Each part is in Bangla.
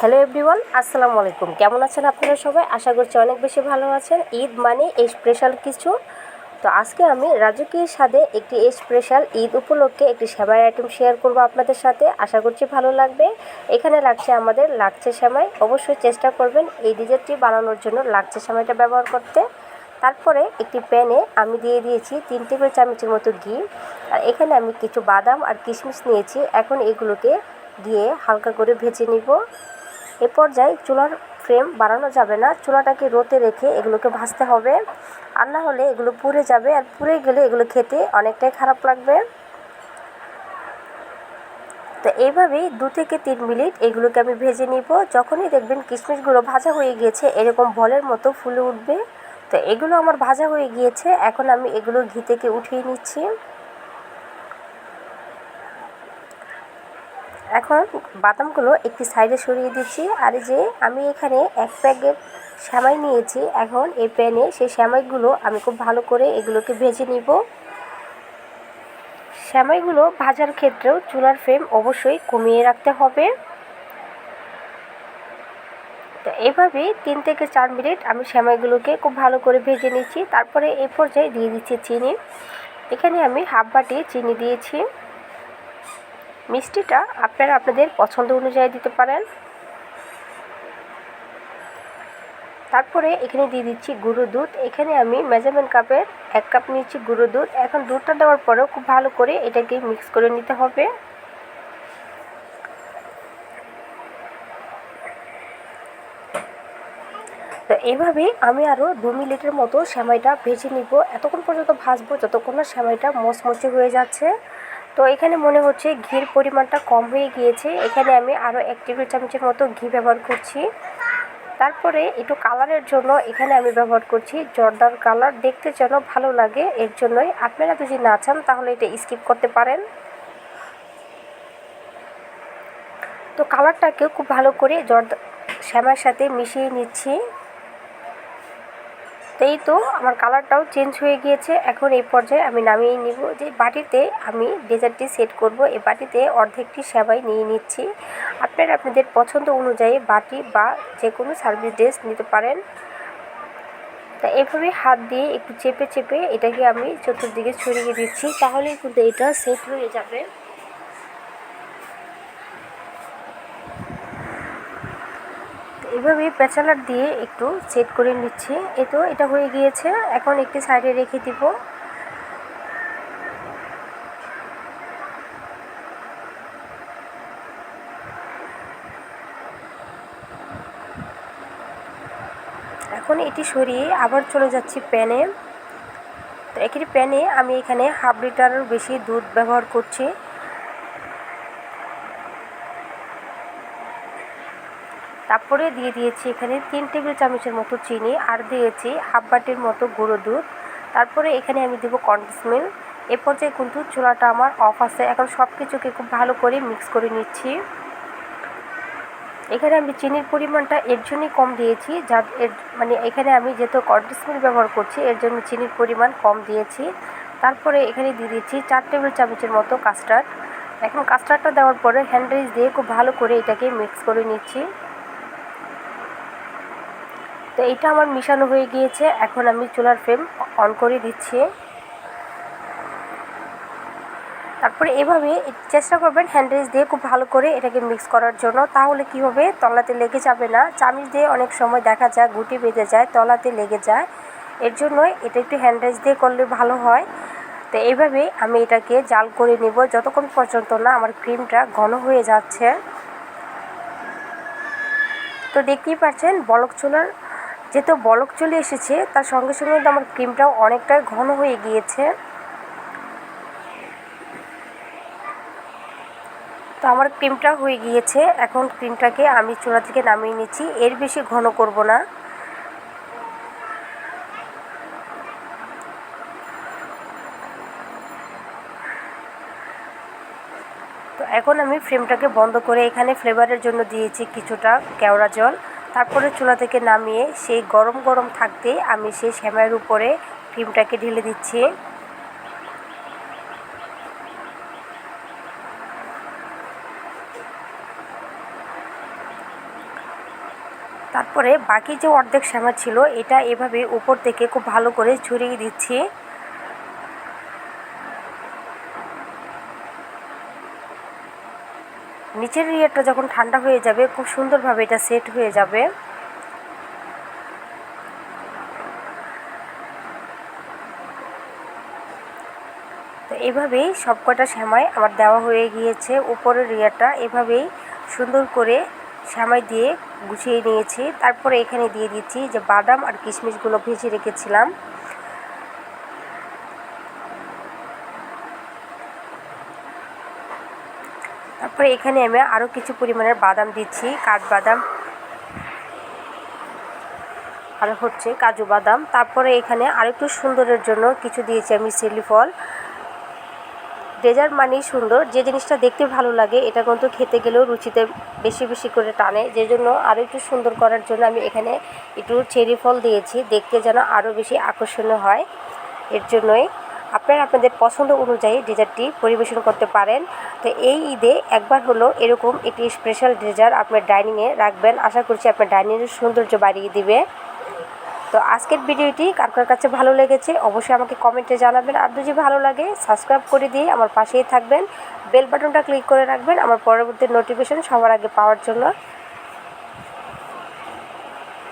হ্যালো এভরিওয়ান, আসসালামু আলাইকুম। কেমন আছেন আপনারা সবাই? আশা করছি অনেক বেশি ভালো আছেন। ঈদ মানে এই স্পেশাল কিছু। তো আজকে আমি রাজকীয় স্বাদে একটি স্পেশাল ঈদ উপলক্ষে একটি সেমাই আইটেম শেয়ার করব আপনাদের সাথে। আশা করছি ভালো লাগবে। এখানে আমাদের লাচ্ছা সেমাই। অবশ্যই চেষ্টা করবেন এই ডিজার্টটি বানানোর জন্য লাচ্ছা সেমাইটা ব্যবহার করতে। তারপরে একটি প্যানে আমি দিয়ে দিয়েছি 3 টেবিল চামচের মতো ঘি। আর এখানে আমি কিছু বাদাম আর কিশমিশ নিয়েছি। এখন এগুলোকে দিয়ে হালকা করে ভেজে নিব। এ পর্যায়ে চুলার ফ্লেম বাড়ানো যাবে না, চুলাটাকে রোতে রেখে এগুলোকে ভাজতে হবে। আর না হলে এগুলো পুড়ে যাবে, আর পুড়ে গেলে এগুলো খেতে অনেকটাই খারাপ লাগবে। তো এইভাবেই 2 থেকে 3 মিনিট এগুলোকে আমি ভেজে নিব। যখনই দেখবেন কিশমিশগুলো ভাজা হয়ে গিয়েছে, এরকম বলের মতো ফুলে উঠবে। তো এগুলো আমার ভাজা হয়ে গিয়েছে। এখন আমি এগুলো ঘি থেকে উঠিয়ে নিচ্ছি। এখন বাদামগুলো একটি সাইডে সরিয়ে দিচ্ছি। আর এই যে আমি এখানে 1 প্যাকেট সেমাই নিয়েছি। এখন এই প্যানে সেই সেমাইগুলো আমি খুব ভালো করে এগুলোকে ভেজে নিব। সেমাইগুলো ভাজার ক্ষেত্রেও চুলার ফ্লেম অবশ্যই কমিয়ে রাখতে হবে। তো এইভাবেই 3 থেকে 4 মিনিট আমি সেমাইগুলোকে খুব ভালো করে ভেজে নিচ্ছি। তারপরে এই পর্যায়ে দিয়ে দিচ্ছি চিনি। এখানে আমি হাফ বাটি চিনি দিয়েছি। মিষ্টিটা আপনারা আপনাদের পছন্দ অনুযায়ী দিতে পারেন। তারপরে এখানে দিয়ে দিচ্ছি গুঁড়ো দুধ। এখানে আমি মেজারমেন্ট কাপের 1 কাপ নিয়েছি গুঁড়ো দুধ। এখন দুধটা দেওয়ার পরেও খুব ভালো করে এটাকে মিক্স করে নিতে হবে। তো এইভাবেই আমি আরও 2 মিনিটের মতো সেমাইটা ভেজে নিব। এতক্ষণ পর্যন্ত ভাজবো যতক্ষণ না সেমাইটা মচমচে হয়ে যাচ্ছে। তো এখানে মনে হচ্ছে ঘির পরিমাণটা কম হয়ে গিয়েছে। এখানে আমি আরও 1 টেবিল চামচের মতো ঘি ব্যবহার করছি। তারপরে একটু কালারের জন্য এখানে আমি ব্যবহার করছি জর্দার কালার, দেখতে যেন ভালো লাগে এর জন্যই। আপনারা যদি না চান তাহলে এটা স্কিপ করতে পারেন। তো কালারটাকেও খুব ভালো করে জর্দা সেমাইয়ের সাথে মিশিয়ে নিচ্ছি। তো এই তো আমার কালারটাও চেঞ্জ হয়ে গিয়েছে। এখন এই পর্যায়ে আমি নামিয়ে নিব। যে বাটিতে আমি ডেজার্টটি সেট করব, এই বাটিতে অর্ধেকটি সেমাই নিয়ে নিচ্ছি। আপনারা আপনাদের পছন্দ অনুযায়ী বাটি বা যে কোনো সার্ভিস ডিশ নিতে পারেন। তা এভাবে হাত দিয়ে একটু চেপে চেপে এটাকে আমি চতুর্দিকে ছড়িয়ে দিচ্ছি, তাহলেই কিন্তু এটা সেট হয়ে যাবে। এভাবে পেঁচালার দিয়ে একটু সেট করে নিচ্ছি। এই তো এটা হয়ে গিয়েছে। এখন একটি সাইডে রেখে দিব। এখন এটি সরিয়ে আবার চলে যাচ্ছি প্যানে। তো একটি প্যানে আমি এখানে হাফ লিটারের বেশি দুধ ব্যবহার করছি। তারপরে দিয়ে দিয়েছি এখানে 3 টেবিল চামচের মতো চিনি, আর দিয়েছি হাফ বাটির মতো গুঁড়ো দুধ। তারপরে এখানে আমি দেবো কনডেন্স মিল্ক। এ পর্যায়ে কিন্তু চুলাটা আমার অফ আছে। এখন সব কিছুকে খুব ভালো করে মিক্স করে নিচ্ছি। এখানে আমি চিনির পরিমাণটা এর জন্যই কম দিয়েছি, মানে এখানে আমি যেহেতু কনডেন্স মিল্ক ব্যবহার করছি এর জন্য চিনির পরিমাণ কম দিয়েছি। তারপরে এখানে দিয়ে দিচ্ছি 4 টেবিল চামচের মতো কাস্টার্ড। এখন কাস্টার্ডটা দেওয়ার পরে হ্যান্ড উইস্ক দিয়ে খুব ভালো করে এটাকে মিক্স করে নিচ্ছি। তো এটা আমার মিশানো হয়ে গিয়েছে। এখন আমি চুলার ফ্লেম অন করে দিচ্ছি। তারপরে এভাবে চেষ্টা করবেন হ্যান্ড উইস্ক দিয়ে খুব ভালো করে এটাকে মিক্স করার জন্য, তাহলে কি হবে তলাতে লেগে যাবে না। চামচ দিয়ে অনেক সময় দেখা যায় গুটি বেঁধে যায়, তলাতে লেগে যায়। এর জন্যই এটা একটু হ্যান্ড উইস্ক দিয়ে করলে ভালো হয়। তো এইভাবেই আমি এটাকে জাল করে নেব যতক্ষণ পর্যন্ত না আমার ক্রিমটা ঘন হয়ে যাচ্ছে। তো দেখতেই পাচ্ছেন যেহেতু বলক চলে এসেছে, তার সঙ্গে সঙ্গে কিন্তু আমার ক্রিমটাও অনেকটাই ঘন হয়ে গিয়েছে। তো আমার ক্রিমটা হয়ে গিয়েছে। এখন ক্রিমটাকে আমি চুলা থেকে নামিয়ে নিচ্ছি, এর বেশি ঘন করব না। তো এখন আমি ফ্লেমটাকে বন্ধ করে এখানে ফ্লেভারের জন্য দিয়েছি কিছুটা কেওড়া জল। তারপরে চুলা থেকে নামিয়ে সেই গরম গরম থাকতেই আমি সেই সেমাইয়ের উপরে ক্রিমটাকে ঢেলে দিচ্ছি। তারপরে বাকি যে অর্ধেক শ্যামা ছিল এটা এভাবে উপর থেকে খুব ভালো করে ছড়িয়ে দিচ্ছি। নিচের লেয়ারটা যখন ঠান্ডা হয়ে যাবে খুব সুন্দরভাবে এটা সেট হয়ে যাবে। তো এভাবেই সবকটা সেমাই আমার দেওয়া হয়ে গিয়েছে। উপরের লেয়ারটা এভাবেই সুন্দর করে সেমাই দিয়ে গুছিয়ে নিয়েছি। তারপরে এখানে দিয়ে দিচ্ছি যে বাদাম আর কিশমিশগুলো ভেজে রেখেছিলাম। তারপরে এখানে আমি আরও কিছু পরিমাণের বাদাম দিচ্ছি, কাঠবাদাম আর হচ্ছে কাজু বাদাম। তারপরে এখানে আরেকটু সুন্দরের জন্য কিছু দিয়েছি আমি চিলি ফল। ডেজার্ট মানেই সুন্দর, যে জিনিসটা দেখতে ভালো লাগে এটা কিন্তু খেতে গেলেও রুচিতে বেশি বেশি করে টানে। যে জন্য আরও একটু সুন্দর করার জন্য আমি এখানে একটু চেরি ফল দিয়েছি, দেখতে যেন আরও বেশি আকর্ষণীয় হয়। এর জন্যই আপনারা আপনাদের পছন্দ অনুযায়ী ডেজার্টটি পরিবেশন করতে পারেন। তো এই ঈদে একবার হলো এরকম একটি স্পেশাল ডেজার্ট আপনার ডাইনিংয়ে রাখবেন, আশা করছি আপনার ডাইনিংয়ের সৌন্দর্য বাড়িয়ে দিবে। তো আজকের ভিডিওটি কার কার কাছে ভালো লেগেছে অবশ্যই আমাকে কমেন্টে জানাবেন। আর যদি ভালো লাগে সাবস্ক্রাইব করে দিয়ে আমার পাশেই থাকবেন, বেল বাটনটা ক্লিক করে রাখবেন আমার পরবর্তী নোটিফিকেশন সবার আগে পাওয়ার জন্য।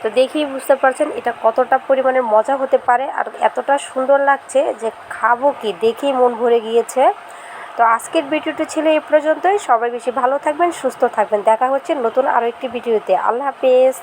তো দেখেই বুঝতে পারছেন এটা কতটা পরিমাণে মজা হতে পারে আর এতটা সুন্দর লাগছে যে খাবো কি দেখেই মন ভরে গিয়েছে। তো আজকের ভিডিওটি ছিল এই পর্যন্তই। সবাই বেশি ভালো থাকবেন, সুস্থ থাকবেন। দেখা হচ্ছে নতুন আরও একটি ভিডিওতে। আল্লাহ হাফেজ।